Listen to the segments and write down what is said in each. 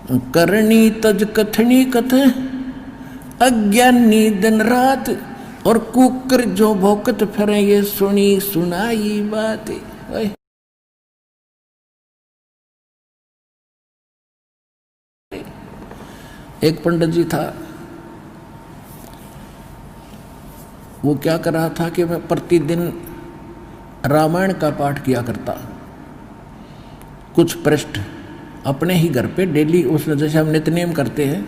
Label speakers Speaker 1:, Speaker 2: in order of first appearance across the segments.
Speaker 1: करनी तज कथनी कथ, अज्ञानी दिन रात, और कुकर जो भोकत फिरे ये सुनी सुनाई बात। एक पंडित जी था, वो क्या कर रहा था कि मैं प्रतिदिन रामायण का पाठ किया करता, कुछ पृष्ठ अपने ही घर पे डेली, उसमें जैसे हम नित्यनेम करते हैं,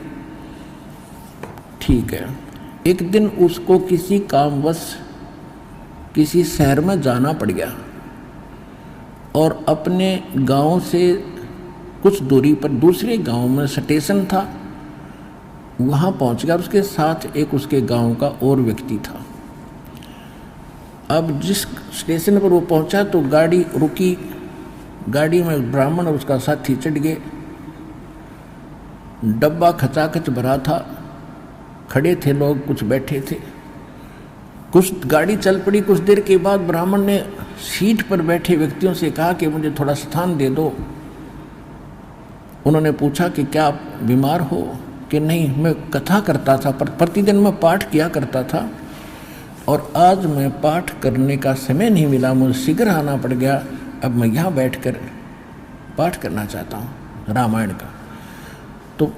Speaker 1: ठीक है। एक दिन उसको किसी कामवश किसी शहर में जाना पड़ गया और अपने गांव से कुछ दूरी पर दूसरे गांव में स्टेशन था, वहाँ पहुँच गया। उसके साथ एक उसके गांव का और व्यक्ति था। अब जिस स्टेशन पर वो पहुँचा तो गाड़ी रुकी, गाड़ी में ब्राह्मण और उसका साथी चढ़ गए। डब्बा खचाखच भरा था, खड़े थे लोग, कुछ बैठे थे। कुछ गाड़ी चल पड़ी। कुछ देर के बाद ब्राह्मण ने सीट पर बैठे व्यक्तियों से कहा कि मुझे थोड़ा स्थान दे दो। उन्होंने पूछा कि क्या आप बीमार हो? कि नहीं, मैं कथा करता था, प्रतिदिन मैं पाठ किया करता था और आज मैं पाठ करने का समय नहीं मिला, मुझे शीघ्र आना पड़ गया। अब मैं यहाँ बैठकर पाठ करना चाहता हूँ रामायण का। तो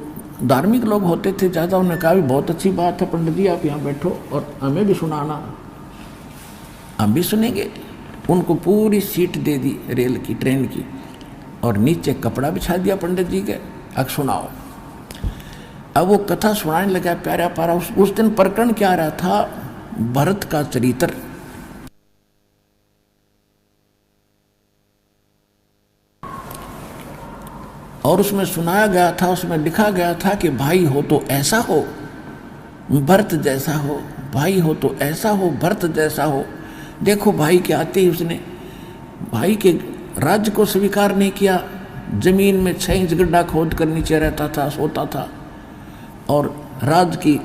Speaker 1: धार्मिक लोग होते थे ज़्यादा, उन्होंने कहा भी बहुत अच्छी बात है पंडित जी, आप यहाँ बैठो और हमें भी सुनाना, हम भी सुनेंगे। उनको पूरी सीट दे दी रेल की, ट्रेन की, और नीचे कपड़ा बिछा दिया पंडित जी के, अब सुनाओ। अब वो कथा सुनाने लगा प्यारा प्यारा। उस दिन प्रकरण क्या रहा था? भरत का चरित्र। और उसमें सुनाया गया था, उसमें लिखा गया था कि भाई हो तो ऐसा हो, भरत जैसा हो, भाई हो तो ऐसा हो, भरत जैसा हो। देखो भाई के आते ही उसने भाई के राज्य को स्वीकार नहीं किया, जमीन में 6 इंच गड्ढा खोद कर नीचे रहता था, सोता था, और राज की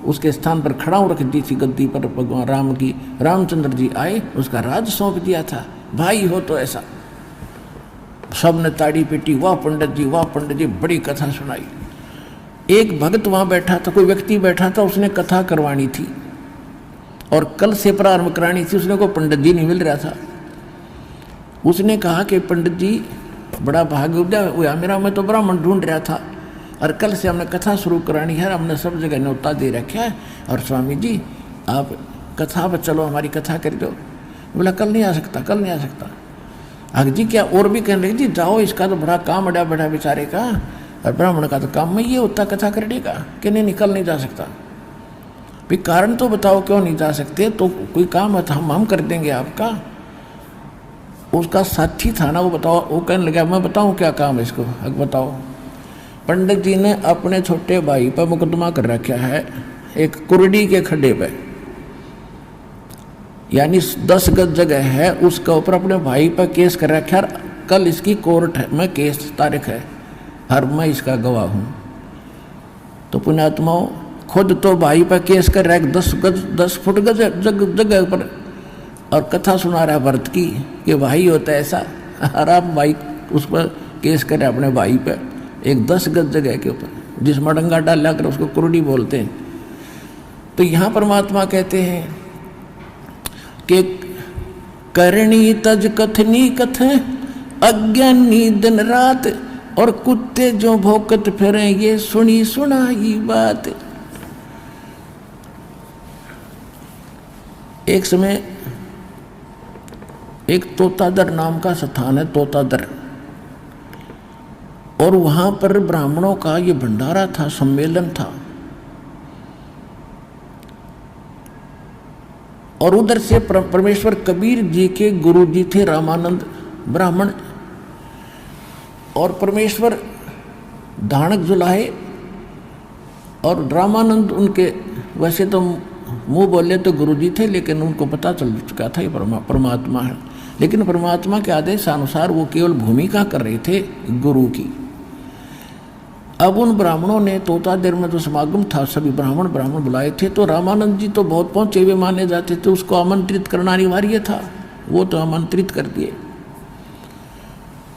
Speaker 1: उसके स्थान पर खड़ा रख दी थी गद्दी पर भगवान राम की। रामचंद्र जी आए, उसका राज सौंप दिया था। भाई हो तो ऐसा। सब ने ताड़ी पीटी, वाह पंडित जी, वाह पंडित जी, बड़ी कथा सुनाई। एक भक्त वहाँ बैठा था, कोई व्यक्ति बैठा था, उसने कथा करवानी थी और कल से प्रारंभ करानी थी। उसने को पंडित जी नहीं मिल रहा था। उसने कहा कि पंडित जी बड़ा भाग्य हुआ मेरा, मैं तो ब्राह्मण ढूंढ रहा था और कल से हमने कथा शुरू करानी है, हमने सब जगह न्योता दे रखा है, और स्वामी जी आप कथा पर चलो, हमारी कथा कर दो। बोला कल नहीं आ सकता, कल नहीं आ सकता। अग जी क्या? और भी कहने लगे जी जाओ, इसका तो बड़ा काम अड़ा बड़ा बेचारे का, और ब्राह्मण का तो काम में ये होता कथा करने का। कि नहीं, कल नहीं जा सकता। भाई कारण तो बताओ क्यों नहीं जा सकते? तो कोई काम है तो हम कर देंगे आपका। उसका साथी था ना, वो बताओ, वो कहने लगा मैं बताऊं क्या काम है इसको? अब बताओ। पंडित जी ने अपने छोटे भाई पर मुकदमा कर रखा है एक कुरडी के खड्डे पे, यानी 10 गज जगह है, उसके ऊपर अपने भाई पर केस कर रखा है। कल इसकी कोर्ट है, मैं केस तारीख है, और मैं इसका गवाह हूँ। तो पुण्यात्माओं, खुद तो भाई पर केस कर रहा है 10 फुट गज जगह पर, और कथा सुना रहा है भरत की कि भाई होता है ऐसा, और आप भाई उस पर केस कर रहे अपने भाई पर एक 10 गज जगह के ऊपर, जिस मडंगा डाल कर उसको कुरडी बोलते हैं। तो यहाँ परमात्मा कहते हैं कि करनी तज कथनी कथ, अज्ञानी दिन रात, और कुत्ते जो भौंकत फिरे ये सुनी सुनाई बात। एक समय एक तोतादर नाम का स्थान है, तोतादर, और वहां पर ब्राह्मणों का ये भंडारा था, सम्मेलन था। और उधर से परमेश्वर कबीर जी के गुरु जी थे रामानंद ब्राह्मण, और परमेश्वर धानक जुलाहे, और रामानंद उनके वैसे तो मुंह बोले तो गुरु जी थे, लेकिन उनको पता चल चुका था ये परमात्मा है। लेकिन परमात्मा के आदेश अनुसार वो केवल भूमिका कर रहे थे गुरु की। अब उन ब्राह्मणों ने तोतादेर में जो समागम था, सभी ब्राह्मण बुलाए थे। तो रामानंद जी तो बहुत पहुंचे हुए माने जाते थे, उसको आमंत्रित करना अनिवार्य था, वो तो आमंत्रित कर दिए।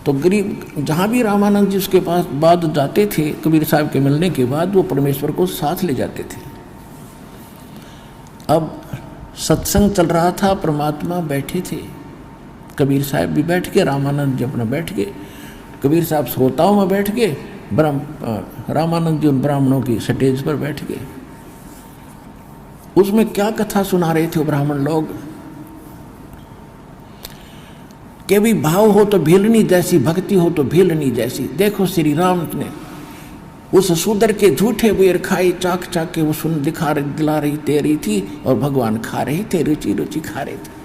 Speaker 1: तो गरीब जहाँ भी रामानंद जी उसके पास बाद जाते थे, कबीर साहब के मिलने के बाद वो परमेश्वर को साथ ले जाते थे। अब सत्संग चल रहा था, परमात्मा बैठे थे, कबीर साहब भी बैठ के, रामानंद जी अपना बैठ गए, कबीर साहब श्रोताओं में बैठ गए, रामानंद जी उन ब्राह्मणों की स्टेज पर बैठ गए। उसमें क्या कथा सुना रहे थे ब्राह्मण लोग कि भी भाव हो तो भीलनी जैसी, भक्ति हो तो भीलनी जैसी। देखो श्री राम ने उस शूद्र के झूठे बेर खाए, चाक चाक के वो सुन दिला रही दे रही थी, और भगवान खा रहे थे, रुचि रुचि खा रहे थे।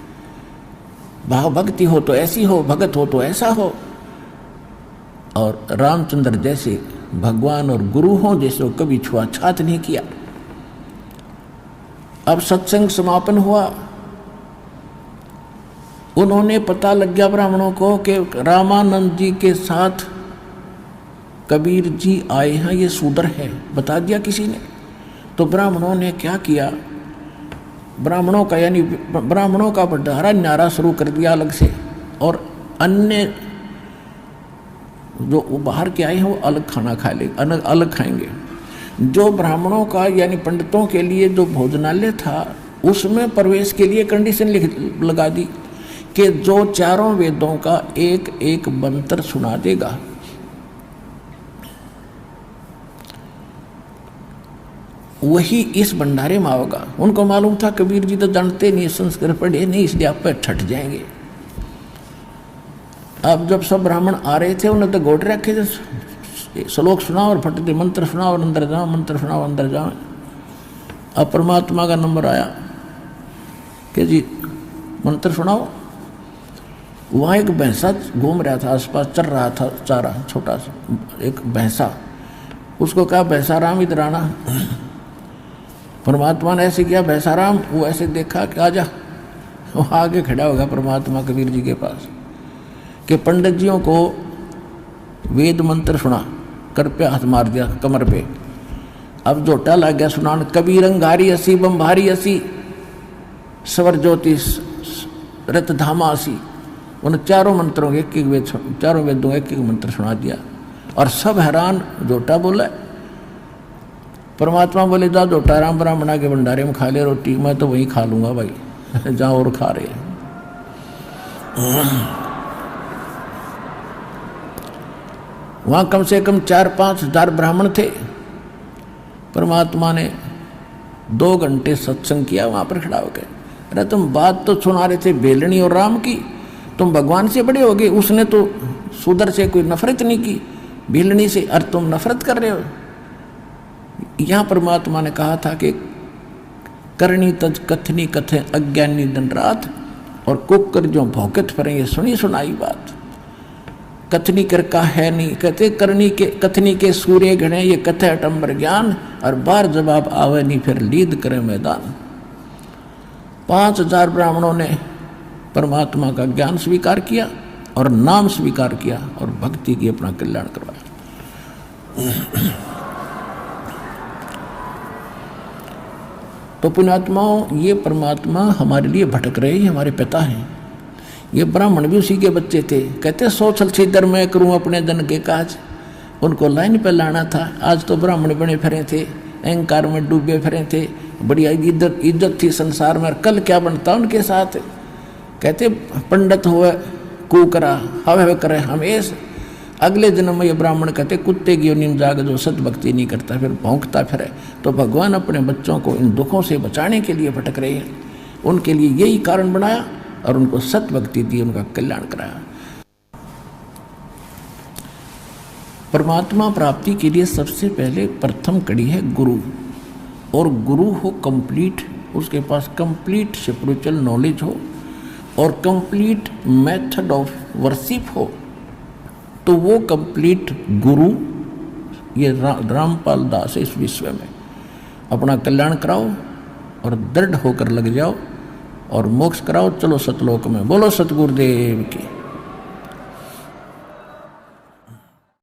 Speaker 1: भाव भक्ति हो तो ऐसी हो, भगत हो तो ऐसा हो। और रामचंद्र जैसे भगवान और गुरु हो जैसे कभी छुआछात नहीं किया। अब सत्संग समापन हुआ, उन्होंने पता लग गया ब्राह्मणों को कि रामानंद जी के साथ कबीर जी आए हैं, ये शूद्र है, बता दिया किसी ने। तो ब्राह्मणों ने क्या किया, ब्राह्मणों का यानी ब्राह्मणों का भंडारा न्यारा शुरू कर दिया अलग से, और अन्य जो बाहर के आए हैं वो अलग खाना खा ले, अलग खाएंगे। जो ब्राह्मणों का यानी पंडितों के लिए जो भोजनालय था, उसमें प्रवेश के लिए कंडीशन लगा दी कि जो चारों वेदों का एक एक मंत्र सुना देगा, वही इस भंडारे में आओगा। उनको मालूम था कबीर जी तो जानते नहीं, संस्कृत पढ़े नहीं, इसलिए आप पर ठट जाएंगे। अब जब सब ब्राह्मण आ रहे थे, उन्हें तो गोट रखे थे, श्लोक सुनाओ और फटते मंत्र सुनाओ और अंदर जाओ, मंत्र सुनाओ अंदर जाओ। अब परमात्मा का नंबर आया कि जी मंत्र सुनाओ। वहाँ एक भैंसा घूम रहा था, आसपास चल रहा था चारा, छोटा सा एक भैंसा। उसको कहा भैंसा राम इधर आना। परमात्मा ने ऐसे किया, भैंसा राम, वो ऐसे देखा कि आजा। वो आगे खड़ा होगा परमात्मा कबीर जी के पास कि पंडित जियों को वेद मंत्र सुना, कर पे हाथ मार दिया कमर पे। अब जोटा लग गया सुनान, कबीर अंगारी असी बम्भारी असी स्वर ज्योति रत धामा असी। उन चारों मंत्रों के एक एक वेद, चारों वेदों का एक एक मंत्र सुना दिया, और सब हैरान। जोटा बोला, परमात्मा बोले जा जोटा राम ब्राह्मणा के भंडारे में खा ले रोटी, मैं तो वहीं खा लूंगा भाई, जहाँ और खा रहे हैं। वहाँ कम से कम 4-5 हजार ब्राह्मण थे। परमात्मा ने 2 घंटे सत्संग किया वहाँ पर खड़ा होकर। अरे तुम बात तो सुना रहे थे बेलनी और राम की, तुम भगवान से बड़े हो गए। उसने तो शूद्र से कोई नफरत नहीं की, बेलनी से, और तुम नफरत कर रहे हो। यहाँ परमात्मा ने कहा था कि करनी तज कथनी कथे अज्ञानी दिन रात, और कुकर जो भौकत फरे, ये सुनी सुनाई बात। कथनी कर का है नहीं, कहते करनी के कथनी के सूर्य गणे, ये कथे अटम्बर ज्ञान, और बार जवाब आवे नहीं फिर लीद करे मैदान। 5000 ब्राह्मणों ने परमात्मा का ज्ञान स्वीकार किया और नाम स्वीकार किया और भक्ति की अपना कल्याण करवाया। तो पुण्यात्माओं, ये परमात्मा हमारे लिए भटक रहे हैं, हमारे पिता हैं। ये ब्राह्मण भी उसी के बच्चे थे। कहते सोचल छिदर मैं करूं अपने जन के काज, उनको लाइन पर लाना था। आज तो ब्राह्मण बने फिरे थे, अहंकार में डूबे फिरे थे, बड़ी इज्जत थी संसार में, और कल क्या बनता उनके साथ। कहते पंडित हुए कुकरा हवे करे हमेश, अगले जन्म में ये ब्राह्मण कहते कुत्ते की योनि में जाकर जो सत भक्ति नहीं करता फिर भौंकता फिरे। तो भगवान अपने बच्चों को इन दुखों से बचाने के लिए भटक रहे हैं, उनके लिए यही कारण बनाया और उनको सत भक्ति दी, उनका कल्याण कराया। परमात्मा प्राप्ति के लिए सबसे पहले प्रथम कड़ी है गुरु, और गुरु हो कंप्लीट, उसके पास कंप्लीट स्पिरिचुअल नॉलेज हो और कंप्लीट मेथड ऑफ वर्शिप हो। तो वो कंप्लीट गुरु ये रामपाल दास इस विश्व में अपना कल्याण कराओ और दृढ़ होकर लग जाओ और मोक्ष कराओ। चलो सतलोक में। बोलो सतगुरुदेव की।